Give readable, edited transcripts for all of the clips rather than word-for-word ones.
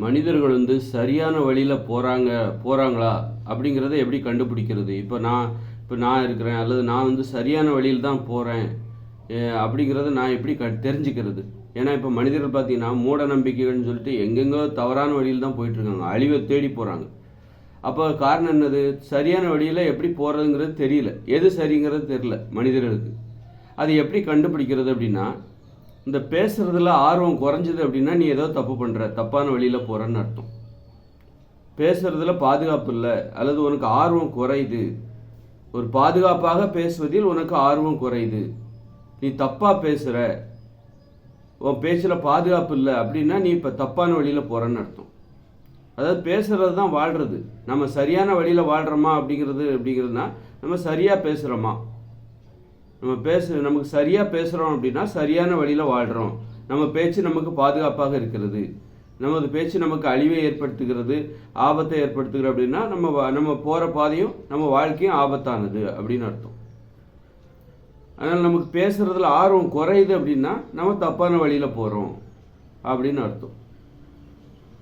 மனிதர்கள் வந்து சரியான வழியில் போகிறாங்களா அப்படிங்கிறத எப்படி கண்டுபிடிக்கிறது? இப்போ நான் இருக்கிறேன், அல்லது நான் வந்து சரியான வழியில் தான் போகிறேன் அப்படிங்கிறத நான் எப்படி தெரிஞ்சுக்கிறது? ஏன்னா இப்போ மனிதர்கள் பார்த்தீங்கன்னா மூட நம்பிக்கைகள்னு சொல்லிட்டு எங்கெங்கோ தவறான வழியில் தான் போயிட்டுருக்காங்க, அழிவை தேடி போகிறாங்க. அப்போ காரணம் என்னது? சரியான வழியில் எப்படி போகிறதுங்கிறது தெரியல, எது சரிங்கிறது தெரியல மனிதர்களுக்கு. அது எப்படி கண்டுபிடிக்கிறது அப்படின்னா, இந்த பேசுகிறதுல ஆர்வம் குறைஞ்சிது அப்படின்னா நீ ஏதோ தப்பு பண்ணுற, தப்பான வழியில் போகிறன்னு அர்த்தம். பேசுகிறதுல பாதுகாப்பு இல்லை, அல்லது உனக்கு ஆர்வம் குறையுது, ஒரு பாதுகாப்பாக பேசுவதில் உனக்கு ஆர்வம் குறையுது, நீ தப்பாக பேசுகிற, உன் பேச்சில் பாதுகாப்பு இல்லை அப்படின்னா நீ இப்போ தப்பான வழியில் போகிறன்னு அர்த்தம். அதாவது பேசுகிறது தான் வாழ்கிறது. நம்ம சரியான வழியில் வாழ்கிறோமா அப்படிங்கிறதுனா நம்ம சரியாக பேசுகிறோமா, நமக்கு சரியாக பேசுகிறோம் அப்படின்னா சரியான வழியில் வாழ்கிறோம், நம்ம பேச்சு நமக்கு பாதுகாப்பாக இருக்கிறது, நமது பேச்சு நமக்கு அழிவை ஏற்படுத்துகிறது, ஆபத்தை ஏற்படுத்துகிறது அப்படின்னா நம்ம போகிற பாதையும் நம்ம வாழ்க்கையும் ஆபத்தானது அப்படின்னு அர்த்தம். அதனால் நமக்கு பேசுகிறதுல ஆர்வம் குறையுது அப்படின்னா நம்ம தப்பான வழியில் போகிறோம் அப்படின்னு அர்த்தம்.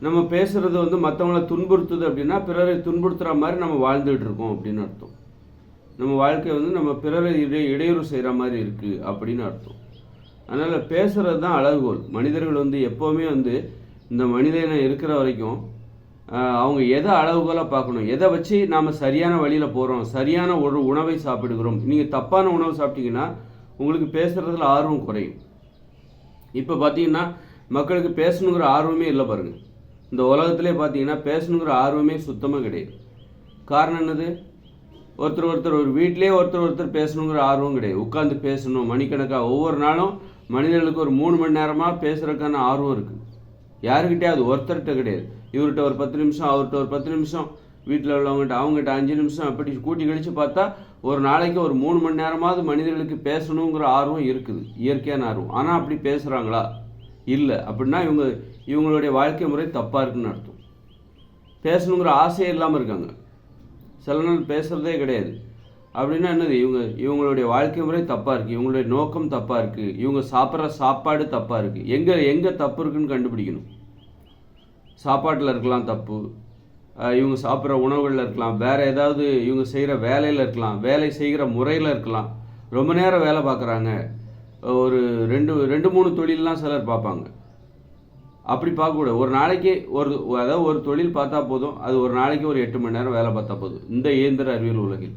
நம்ம பேசுகிறது வந்து மற்றவங்களை துன்புறுத்துது அப்படின்னா பிறரை துன்புறுத்துகிற மாதிரி நம்ம வாழ்ந்துகிட்டு இருக்கோம் அப்படின்னு அர்த்தம். நம்ம வாழ்க்கை வந்து நம்ம பிறரை இடையூறு செய்கிற மாதிரி இருக்குது அப்படின்னு அர்த்தம். அதனால் பேசுகிறது தான் அளவுகோல். மனிதர்கள் வந்து எப்போவுமே வந்து இந்த மனிதனை இருக்கிற வரைக்கும் அவங்க எதை அளவுகோலாக பார்க்கணும், எதை வச்சு நாம் சரியான வழியில் போகிறோம், சரியான ஒரு உணவை சாப்பிடுகிறோம். நீங்கள் தப்பான உணவு சாப்பிட்டீங்கன்னா உங்களுக்கு பேசுகிறதுல ஆர்வம் குறையும். இப்போ பார்த்தீங்கன்னா மக்களுக்கு பேசணுங்கிற ஆர்வமே இல்லை பாருங்கள். இந்த உலகத்திலே பார்த்தீங்கன்னா பேசணுங்கிற ஆர்வமே சுத்தமாக கிடையாது. காரணம் என்னது? ஒருத்தர் ஒரு வீட்டிலே ஒருத்தர் பேசணுங்கிற ஆர்வம் கிடையாது. உட்காந்து பேசணும் மணிக்கணக்காக, ஒவ்வொரு நாளும் மனிதர்களுக்கு ஒரு 3 மணி நேரமாக பேசுகிறதுக்கான ஆர்வம் இருக்குது. யாருக்கிட்டே ஒருத்தர்கிட்ட கிடையாது. இவர்கிட்ட ஒரு 10 நிமிஷம், அவர்கிட்ட ஒரு 10 நிமிஷம், வீட்டில் உள்ளவங்ககிட்ட அவங்ககிட்ட 5 நிமிஷம், அப்படி கூட்டி கழித்து பார்த்தா ஒரு நாளைக்கு ஒரு 3 மணி நேரமாவது மனிதர்களுக்கு பேசணுங்கிற ஆர்வம் இருக்குது, இயற்கையான ஆர்வம். ஆனால் அப்படி பேசுகிறாங்களா? இல்லை. அப்படின்னா இவங்களுடைய வாழ்க்கை முறை தப்பாக இருக்குன்னு அர்த்தம். பேசணுங்கிற ஆசையே இல்லாமல் இருக்காங்க, சில நாள் பேசுகிறதே கிடையாது. அப்படின்னா என்னது? இவங்களுடைய வாழ்க்கை முறை தப்பாக இருக்குது, இவங்களுடைய நோக்கம் தப்பாக இருக்குது, இவங்க சாப்பிட்ற சாப்பாடு தப்பாக இருக்குது. எங்கே தப்பு இருக்குன்னு கண்டுபிடிக்கணும். சாப்பாட்டில் இருக்கலாம் தப்பு, இவங்க சாப்பிட்ற உணவுகளில் இருக்கலாம், வேறு ஏதாவது இவங்க செய்கிற வேலையில் இருக்கலாம், வேலை செய்கிற முறையில் இருக்கலாம். ரொம்ப நேரம் வேலை பார்க்குறாங்க, ஒரு 2-3 தொழிலெலாம் சிலர் பார்ப்பாங்க. அப்படி பார்க்கக்கூடாது. ஒரு நாளைக்கு அதாவது ஒரு தொழில் பார்த்தா போதும், அது ஒரு நாளைக்கு ஒரு 8 மணி நேரம் வேலை பார்த்தா போதும் இந்த இயந்திர அறிவியல் உலகில்.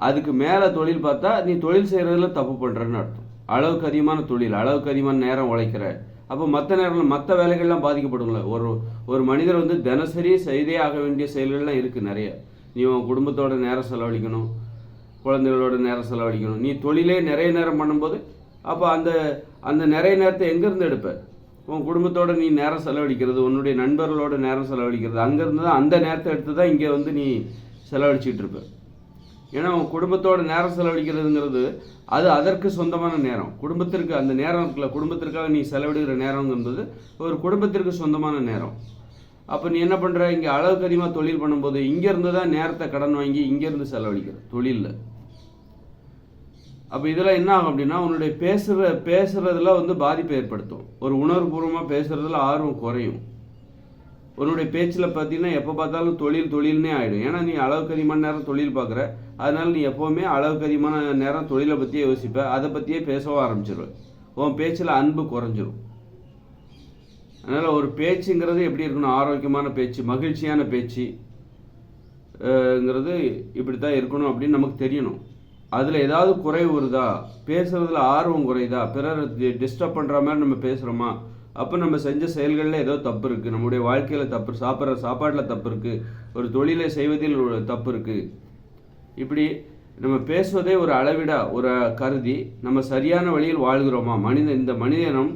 அதுக்கு மேலே தொழில் பார்த்தா நீ தொழில் செய்கிறதுல தப்பு பண்ணுறன்னு அர்த்தம். அளவுக்கு அதிகமான தொழில், அளவுக்கு அதிகமான நேரம் உழைக்கிற, அப்போ மற்ற வேலைகள்லாம் பாதிக்கப்படுங்கள. ஒரு மனிதர் வந்து தினசரி செய்தே ஆக வேண்டிய செயல்கள்லாம் இருக்குது நிறைய. நீ உன் குடும்பத்தோட நேரம் செலவழிக்கணும், குழந்தைகளோட நேரம் செலவழிக்கணும். நீ தொழிலே நிறைய நேரம் பண்ணும்போது அப்போ அந்த நிறைய நேரத்தை எங்கேருந்து எடுப்ப? உன் குடும்பத்தோடு நீ நேரம் செலவழிக்கிறது, உன்னுடைய நண்பர்களோட நேரம் செலவழிக்கிறது, அங்கேருந்து தான் அந்த நேரத்தை எடுத்து தான் இங்கே வந்து நீ செலவழிச்சிட்டு இருப்ப. ஏன்னா உன் குடும்பத்தோட நேரம் செலவழிக்கிறதுங்கிறது அது அதற்கு சொந்தமான நேரம். குடும்பத்திற்கு அந்த நேரம் இருக்குல்ல, குடும்பத்திற்காக நீ செலவிடுகிற நேரங்கிறது ஒரு குடும்பத்திற்கு சொந்தமான நேரம். அப்போ நீ என்ன பண்ணுற? இங்கே அளவுக்கு அதிகமாக தொழில் பண்ணும்போது இங்கேருந்து தான் நேரத்தை கடன் வாங்கி இங்கேருந்து செலவழிக்கிற தொழிலில். அப்போ இதெல்லாம் என்ன ஆகும் அப்படின்னா உன்னுடைய பேசுகிறதுல வந்து பாதிப்பை ஏற்படுத்தும். ஒரு உணர்வுபூர்வமாக பேசுகிறதுல ஆர்வம் குறையும். உன்னுடைய பேச்சில் பார்த்தீங்கன்னா எப்போ பார்த்தாலும் தொழில்னே ஆகிடும். ஏன்னா நீ அளவுக்கு அதிகமான நேரம் தொழில் பார்க்குற, அதனால் நீ எப்போவுமே அளவுக்கு அதிகமான நேரம் தொழிலை பற்றியே யோசிப்ப, அதை பற்றியே பேசவும் ஆரம்பிச்சிடுவேன். உன் பேச்சில் அன்பு குறைஞ்சிரும். அதனால் ஒரு பேச்சுங்கிறது எப்படி இருக்கணும்? ஆரோக்கியமான பேச்சு, மகிழ்ச்சியான பேச்சுங்கிறது இப்படி தான் இருக்கணும் அப்படின்னு நமக்கு தெரியணும். அதில் ஏதாவது குறைவு வருதா, பேசுகிறதுல ஆர்வம் குறையுதா, பிறரை டிஸ்டர்ப் பண்ணுற மாதிரி நம்ம பேசுகிறோமா, அப்போ நம்ம செஞ்ச செயல்களில் ஏதோ தப்பு இருக்குது, நம்முடைய வாழ்க்கையில் தப்பு, சாப்பிட்ற சாப்பாட்டில் தப்பு இருக்குது, ஒரு தொழிலை செய்வதில் தப்பு இருக்குது. இப்படி நம்ம பேசுவதே ஒரு அளவிடா ஒரு கருதி நம்ம சரியான வழியில் வாழ்கிறோமா, இந்த மனிதனம்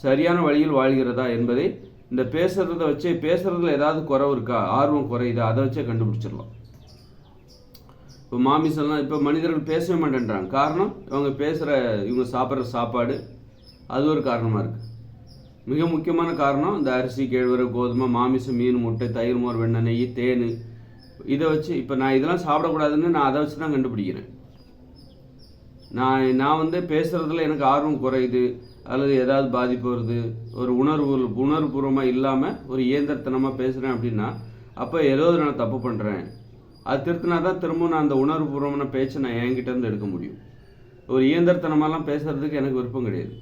சரியான வழியில் வாழ்கிறதா என்பதை இந்த பேசுறதுல ஏதாவது குறைவு இருக்கா, ஆர்வம் குறையுதா, அதை வச்சே கண்டுபிடிச்சிடலாம். இப்போ மாமிசம்லாம் இப்போ மனிதர்கள் பேசவே மாட்டேன்றாங்க. காரணம் இவங்க சாப்பிட்ற சாப்பாடு, அது ஒரு காரணமாக இருக்குது. மிக முக்கியமான காரணம் இந்த அரிசி, கேழ்வரகு, கோதுமை, மாமிசம், மீன், முட்டை, தயிர், மோர், வெண்ணெய், நெய், தேன், இதை வச்சு இப்போ நான் இதெல்லாம் சாப்பிடக்கூடாதுன்னு நான் அதை வச்சு தான் கண்டுபிடிக்கிறேன். நான் வந்து பேசுகிறதுல எனக்கு ஆர்வம் குறையுது, அல்லது ஏதாவது பாதிப்பு வருது, ஒரு உணர்வுபூர்வமாக இல்லாமல் ஒரு இயந்திரத்தனமாக பேசுகிறேன் அப்படின்னா, அப்போ ஏதோ நான் தப்பு பண்ணுறேன். அது திருத்தினா தான் திரும்ப நான் அந்த உணர்வுபூர்வமான பேச்சை நான் என்கிட்டேருந்து எடுக்க முடியும். ஒரு இயந்திரத்தனமாலாம் பேசுகிறதுக்கு எனக்கு விருப்பம் கிடையாது.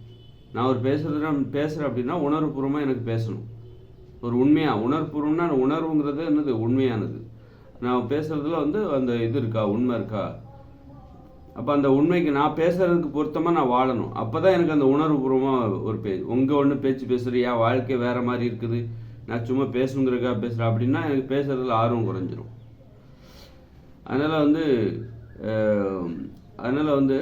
நான் ஒரு பேசுகிறேன் அப்படின்னா உணர்வுபூர்வமாக எனக்கு பேசணும். ஒரு உண்மையாக உணர்வுபூர்வம்னா உணர்வுங்கிறது என்னது உண்மையானது. நான் பேசுகிறதுல அந்த இது இருக்கா, உண்மை இருக்கா. அப்போ அந்த உண்மைக்கு நான் பேசுகிறதுக்கு பொருத்தமாக நான் வாழணும். அப்போ தான் எனக்கு அந்த உணர்வுபூர்வமாக ஒரு உங்கள் பேச்சு பேசுகிறியா, வாழ்க்கை வேறு மாதிரி இருக்குது, நான் சும்மா பேசணுங்கிறக்கா பேசுகிறேன் அப்படின்னா எனக்கு பேசுகிறதுல ஆர்வம் குறைஞ்சிரும். அதனால்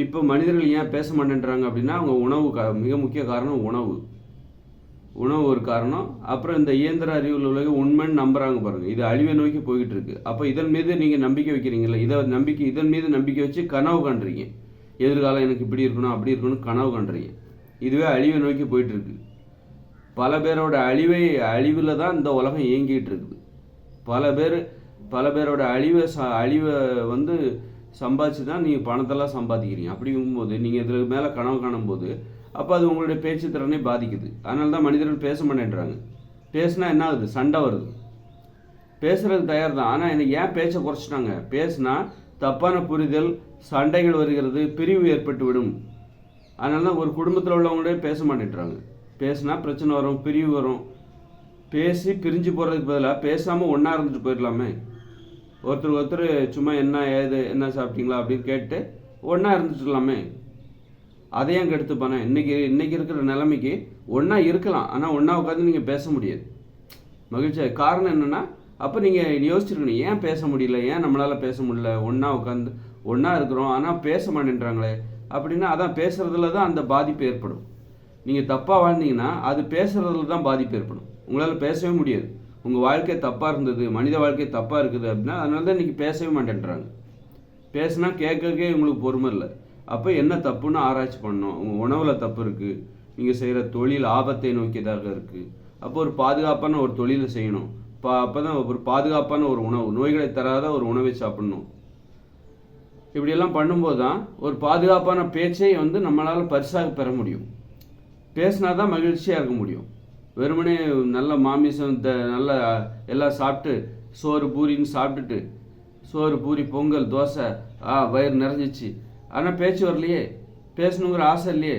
இப்போ மனிதர்கள் ஏன் பேச மாட்டேன்றாங்க அப்படின்னா அவங்க உணவு மிக முக்கிய காரணம் உணவு ஒரு காரணம். அப்புறம் இந்த இயந்திர அறிவில் உலக உண்மைன்னு நம்புறாங்க பாருங்க, இது அழிவை நோக்கி போய்கிட்டு இருக்கு. அப்போ இதன் மீது நீங்கள் நம்பிக்கை வைக்கிறீங்களா, இதன் மீது நம்பிக்கை வச்சு கனவு காண்றீங்க, எதிர்காலம் எனக்கு இப்படி இருக்கணும் அப்படி இருக்கணும் கனவு காண்றீங்க. இதுவே அழிவை நோக்கி போயிட்டு இருக்கு. பல பேரோட அழிவில் தான் இந்த உலகம் இயங்கிட்டு இருக்குது. பல பேரோட அழிவை சம்பாதிச்சு தான் நீங்கள் பணத்தெல்லாம் சம்பாதிக்கிறீங்க. அப்படிங்கும்போது நீங்கள் இதில் மேலே கனவு காணும்போது அப்போ அது உங்களுடைய பேச்சு திறனை பாதிக்குது. அதனால தான் மனிதர்கள் பேச மாட்டேன்றாங்க. பேசுனா என்ன ஆகுது, சண்டை வருது. பேசுறது தயார் தான், ஆனால் எனக்கு ஏன் பேச்சை குறைச்சிட்டாங்க, பேசுனா தப்பான புரிதல், சண்டைகள் வருகிறது, பிரிவு ஏற்பட்டு விடும். அதனால தான் ஒரு குடும்பத்தில் உள்ளவங்களே பேச மாட்டேன்றாங்க. பேசுனா பிரச்சனை வரும், பிரிவு வரும். பேசி பிரிஞ்சு போகிறதுக்கு பதிலாக பேசாமல் ஒன்றா இருந்துட்டு போயிடலாமே. ஒருத்தர் சும்மா என்ன சாப்பிட்டீங்களா அப்படின்னு கேட்டு ஒன்றா இருந்துட்டுலாமே. அதையும் கெடுத்துப்பானே. இன்னைக்கு இருக்கிற நிலைமைக்கு ஒன்றா இருக்கலாம், ஆனால் ஒன்றா உட்காந்து நீங்கள் பேச முடியாது. மகிழ்ச்சியாக காரணம் என்னென்னா, அப்போ நீங்கள் யோசிச்சிருக்கணும், ஏன் பேச முடியல, ஏன் நம்மளால் பேச முடியல, ஒன்றா இருக்கிறோம் ஆனால் பேச மாட்டேன்றாங்களே அப்படின்னா, அதான் பேசுகிறதுல தான் அந்த பாதிப்பு ஏற்படும். நீங்கள் தப்பாக வாழ்ந்தீங்கன்னா அது பேசுகிறதுல தான் பாதிப்பு ஏற்படும். உங்களால் பேசவே முடியாது. உங்கள் வாழ்க்கை தப்பாக இருந்தது, மனித வாழ்க்கை தப்பாக இருக்குது அப்படின்னா அதனால தான் இன்றைக்கி பேசவே மாட்டேன்றாங்க. பேசுனா கேட்கறக்கே உங்களுக்கு பொறுமை இல்லை. அப்போ என்ன தப்புன்னு ஆராய்ச்சி பண்ணணும். உங்கள் உணவில் தப்பு இருக்குது, நீங்கள் செய்கிற தொழில் ஆபத்தை நோக்கியதாக இருக்குது. அப்போ ஒரு பாதுகாப்பான ஒரு தொழிலை செய்யணும். அப்போ தான் ஒரு பாதுகாப்பான ஒரு உணவு, நோய்களை தராத ஒரு உணவை சாப்பிடணும். இப்படியெல்லாம் பண்ணும்போது தான் ஒரு பாதுகாப்பான பேச்சை நம்மளால் பரிசாக பெற முடியும். பேசினா தான் மகிழ்ச்சியாக இருக்க முடியும். வெறுமனே நல்ல மாமிசம் நல்ல எல்லாம் சாப்பிட்டு சோறு பூரின்னு சாப்பிட்டுட்டு, சோறு பூரி பொங்கல் தோசை வயிறு நிறைஞ்சிச்சு, ஆனால் பேச்சு வரலையே, பேசணுங்கிற ஆசை இல்லையே.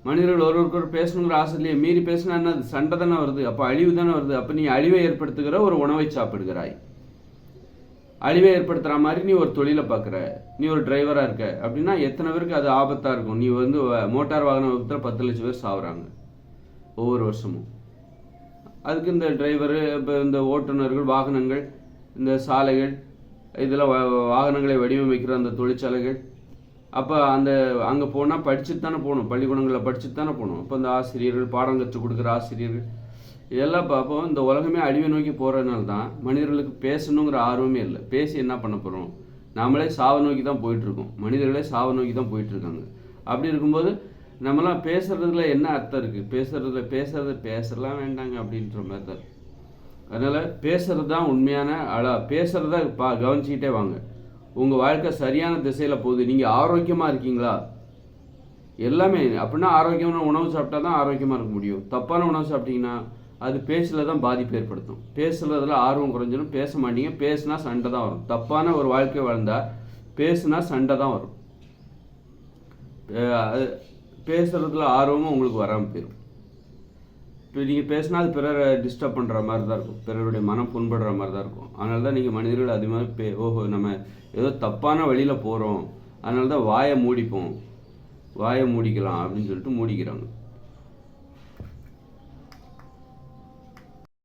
மனிதர்கள் ஒருவருக்கொரு பேசணுங்கிற ஆசை இல்லையே. மீறி பேசினா என்ன, சண்டை தானே வருது, அப்போ அழிவு தானே வருது. அப்போ நீ அழிவை ஏற்படுத்துகிற ஒரு உணவை சாப்பிடுகிறாய். அழிவை ஏற்படுத்துகிற மாதிரி நீ ஒரு தொழிலை பார்க்குற, நீ ஒரு டிரைவராக இருக்க அப்படின்னா எத்தனை பேருக்கு அது ஆபத்தாக இருக்கும். நீ மோட்டார் வாகன விபத்தில் 10 லட்சம் பேர் சாகுறாங்க ஒவ்வொரு வருஷமும். அதுக்கு இந்த டிரைவரு, இப்போ இந்த ஓட்டுநர்கள், வாகனங்கள், இந்த சாலைகள், இதில் வாகனங்களை வடிவமைக்கிற அந்த தொழிற்சாலைகள், அப்போ அங்கே போனால் படிச்சுட்டு தானே போகணும், பள்ளிக்கூடங்களில் படிச்சுட்டு தானே போகணும். அப்போ இந்த ஆசிரியர்கள், பாடம் கற்றுக் கொடுக்குற ஆசிரியர்கள், இதெல்லாம் பார்ப்போம். இந்த உலகமே அழிவை நோக்கி போகிறதுனால தான் மனிதர்களுக்கு பேசணுங்கிற ஆர்வமே இல்லை. பேசி என்ன பண்ண போகிறோம், நம்மளே சாவை நோக்கி தான் போயிட்டுருக்கோம். மனிதர்களே சாவை நோக்கி தான் போயிட்டுருக்காங்க. அப்படி இருக்கும்போது நம்மளாம் பேசுறதுல என்ன அர்த்தம் இருக்குது, பேசலாம் வேண்டாங்க அப்படின்ற மாதிரி தான். அதனால் பேசுறது தான் உண்மையான பேசுகிறத கவனிச்சிக்கிட்டே வாங்க. உங்கள் வாழ்க்கை சரியான திசையில் போகுது, நீங்கள் ஆரோக்கியமாக இருக்கீங்களா, எல்லாமே. அப்படின்னா ஆரோக்கியமான உணவு சாப்பிட்டா தான் ஆரோக்கியமாக இருக்க முடியும். தப்பான உணவு சாப்பிட்டீங்கன்னா அது பேச்சில் தான் பாதிப்பு ஏற்படுத்தும். பேசுறதுல ஆர்வம் குறைஞ்சிடும், பேச மாட்டீங்க. பேசுனா சண்டை தான் வரும். தப்பான ஒரு வாழ்க்கை வாழ்ந்தால் பேசுனா சண்டை தான் வரும். பேசுறதுல ஆர்வமும் உங்களுக்கு வராமல் போயிடும். இப்போ நீங்கள் பேசினா அது பிறரை டிஸ்டர்ப் பண்ணுற மாதிரி தான் இருக்கும், பிறருடைய மனம் புண்படுற மாதிரி தான் இருக்கும். அதனால தான் நீங்கள் மனிதர்கள் அதிகமாக நம்ம ஏதோ தப்பான வழியில் போகிறோம், அதனால தான் வாயை மூடிக்கலாம் அப்படின்னு சொல்லிட்டு மூடிக்கிறாங்க.